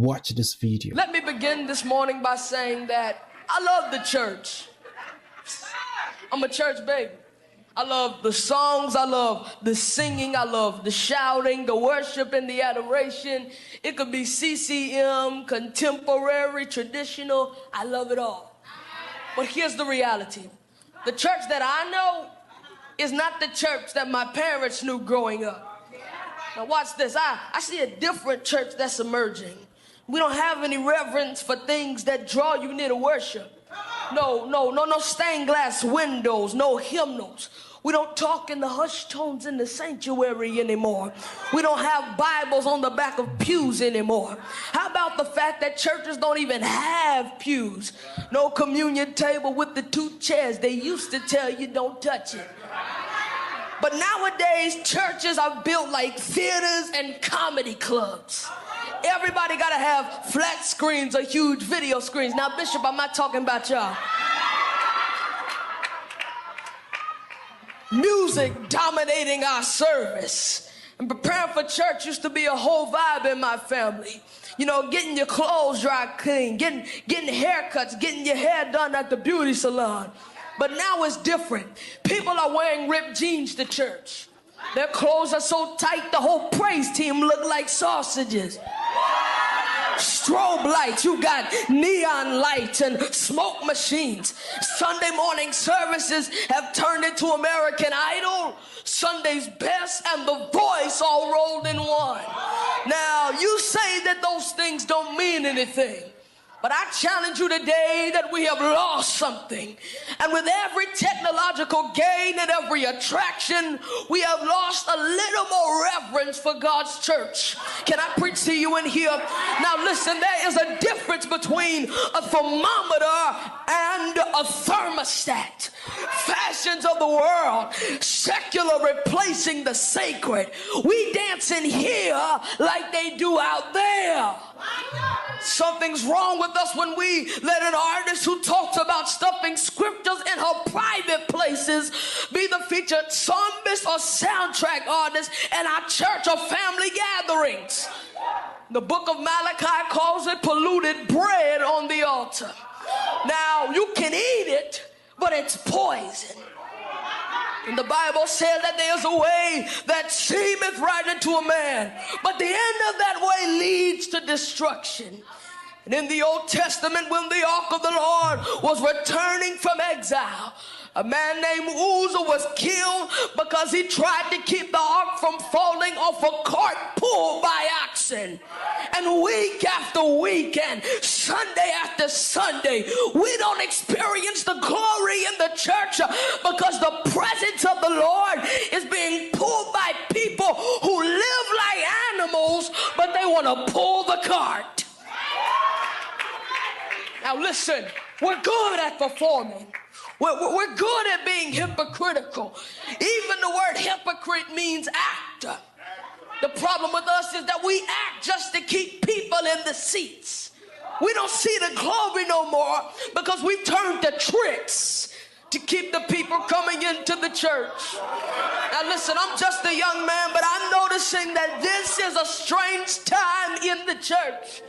Watch this video. Let me begin this morning by saying that I love the church. I'm a church baby. I love the songs, I love the singing, I love the shouting, the worship and the adoration. It could be CCM, contemporary, traditional. I love it all. But here's the reality. The church that I know is not the church that my parents knew growing up. Now watch this. I see a different church that's emerging. We don't have any reverence for things that draw you near to worship. No stained glass windows, no hymnals. We don't talk in the hushed tones in the sanctuary anymore. We don't have Bibles on the back of pews anymore. How about the fact that churches don't even have pews? No communion table with the two chairs. They used to tell you don't touch it. But nowadays, churches are built like theaters and comedy clubs. Everybody gotta have flat screens or huge video screens. Now, Bishop, I'm not talking about y'all. Music dominating our service. And preparing for church used to be a whole vibe in my family. You know, getting your clothes dry clean, getting haircuts, getting your hair done at the beauty salon. But now it's different. People are wearing ripped jeans to church. Their clothes are so tight, the whole praise team look like sausages. Strobe lights, you got neon lights and smoke machines. Sunday morning services have turned into American Idol, Sunday's Best, and The Voice all rolled in one. Now, you say that those things don't mean anything. But I challenge you today that we have lost something. And with every technological gain and every attraction, we have lost a little more reverence for God's church. Can I preach to you in here? Now listen, there is a difference between a thermometer and a thermostat. Fashions of the world, secular replacing the sacred. We dance in here like they do out there. Something's wrong with us when we let an artist who talks about stuffing scriptures in her private places be the featured psalmist or soundtrack artist in our church or family gatherings. The book of Malachi calls it polluted bread on the altar. Now, you can eat it, but it's poison. And the Bible said that there's a way that seemeth right unto a man, but the end of that way leads to destruction. And in the Old Testament, when the ark of the Lord was returning from exile, a man named Uzzah was killed because he tried to keep the ark from falling off a cart pulled by oxen. And week after week and Sunday after Sunday, we don't experience the glory in the church because the presence of the Lord is being pulled by people who live like animals, but they want to pull the cart. Now listen, we're good at performing. We're good at being hypocritical. Even the word hypocrite means actor. The problem with us is that we act just to keep people in the seats. We don't see the glory no more because we turned to tricks to keep the people coming into the church. Now listen, I'm just a young man, but I'm noticing that this is a strange time in the church.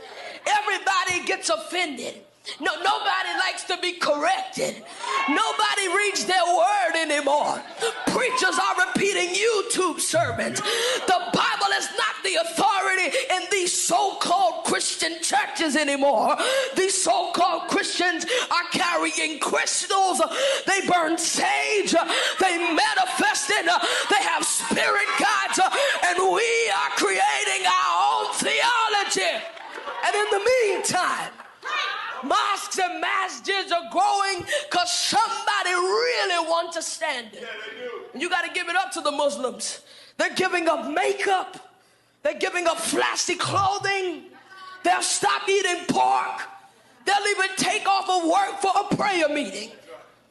Everybody gets offended. Nobody likes to be corrected. Nobody reads their word anymore. Preachers are repeating YouTube sermons. The Bible is not the authority in these so-called Christian churches anymore. These so-called Christians are carrying crystals. They burn sage. They manifest it. They have spirit guides. And we are creating our own theology. And in the meantime, mosques and masjids are growing because somebody really wants a standard. You got to give it up to the Muslims. They're giving up makeup. They're giving up flashy clothing. They'll stop eating pork. They'll even take off of work for a prayer meeting.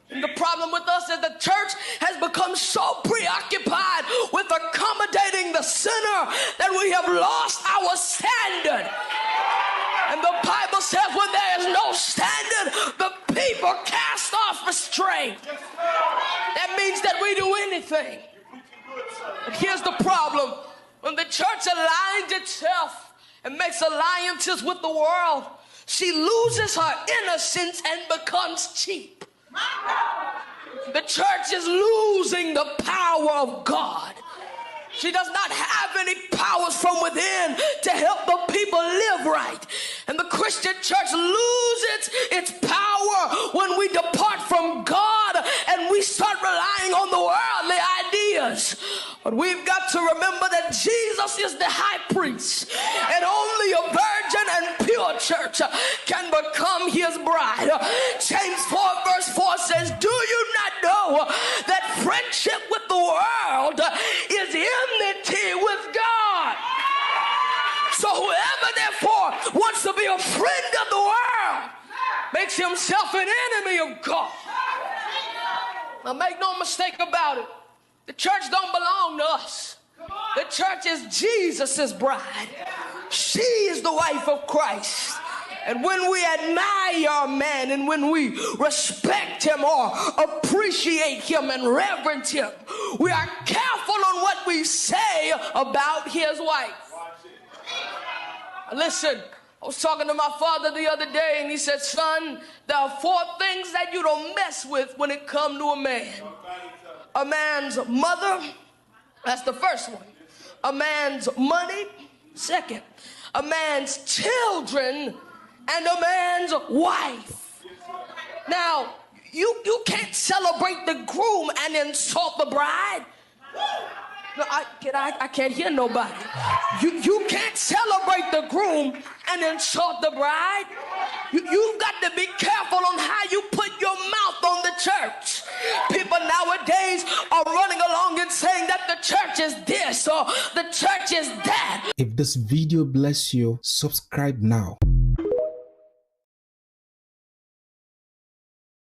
And the problem with us is the church has become so preoccupied with accommodating the sinner that we have lost our standard. And the Bible says when there is no standard, the people cast off restraint. That means that we do anything. But here's the problem. When the church aligns itself and makes alliances with the world, she loses her innocence and becomes cheap. The church is losing the power of God. She does not have any powers from within to help the people live right. And the Christian church loses its power when we depart from God and we start relying on the worldly ideas. But we've got to remember that Jesus is the high priest, and only a virgin and pure church can become his bride. James 4 verse 4 says, do you not know that friendship with the world is enmity with God? So whoever therefore wants to be a friend of the world makes himself an enemy of God. Now make no mistake about it. The church don't belong to us. The church is Jesus' bride. She is the wife of Christ. And when we admire a man and when we respect him or appreciate him and reverence him, we are careful on what we say about his wife. Listen, I was talking to my father the other day and he said, son, there are 4 things that you don't mess with when it comes to a man. A man's mother, that's the first one. A man's money, second. A man's children, and a man's wife. Now, you can't celebrate the groom and insult the bride. No, I can't hear nobody. You can't celebrate the groom and insult the bride. You've got to be careful on how you put your mouth on the church. People nowadays are running along and saying that the church is this or the church is that. If this video bless you, subscribe now.